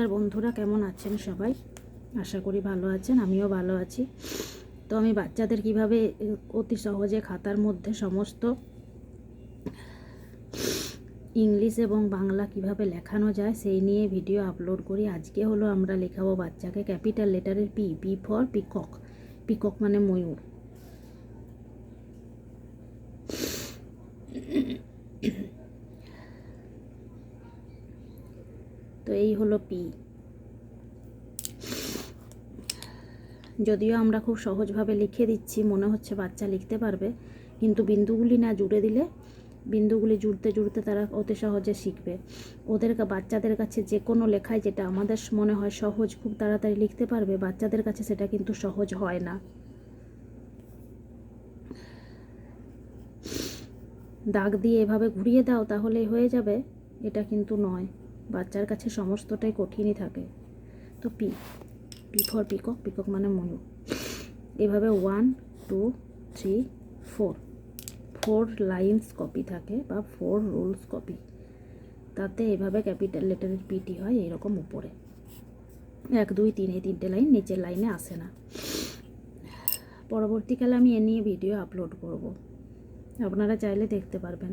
আর বন্ধুরা কেমন আছেন সবাই? আশা করি ভালো আছেন, আমিও ভালো আছি। তো আমি বাচ্চাদের কিভাবে অতি সহজে খাতার মধ্যে সমস্ত ইংলিশ এবং বাংলা কিভাবে লেখানো যায় সেই নিয়ে ভিডিও আপলোড করি। আজকে হলো আমরা লেখাবো বাচ্চাকে ক্যাপিটাল লেটারের P, P for peacock. Peacock মানে ময়ূর। তো এই হলো পি। যদিও আমরা খুব সহজভাবে লিখে দিচ্ছি, মনে হচ্ছে বাচ্চা লিখতে পারবে, কিন্তু বিন্দুগুলি না জুড়ে দিলে, বিন্দুগুলি জুড়তে জুড়তে তারা অতি সহজে শিখবে। বাচ্চাদের কাছে যে কোনো লেখায় যেটা আমাদের মনে হয় সহজ, খুব তাড়াতাড়ি লিখতে পারবে, বাচ্চাদের কাছে সেটা কিন্তু সহজ হয় না। দাগ দিয়ে এভাবে ঘুরিয়ে দাও তাহলেই হয়ে যাবে, এটা কিন্তু নয়। বাচ্চার কাছে সমস্তটাই কঠিনই থাকে। তো P, P for peacock, peacock মানে ময়ূর। এভাবে 1 2 3 4 লাইন্স কপি থাকে বা 4 রুলস কপি। তাতে এভাবে ক্যাপিটাল লেটারের পিটি হয় এইরকম উপরে 1 2 3, এই 3টে লাইন নিচের লাইনে আসে না। পরবর্তীকালে আমি এ নিয়ে ভিডিও আপলোড করব, আপনারা চাইলে দেখতে পারবেন।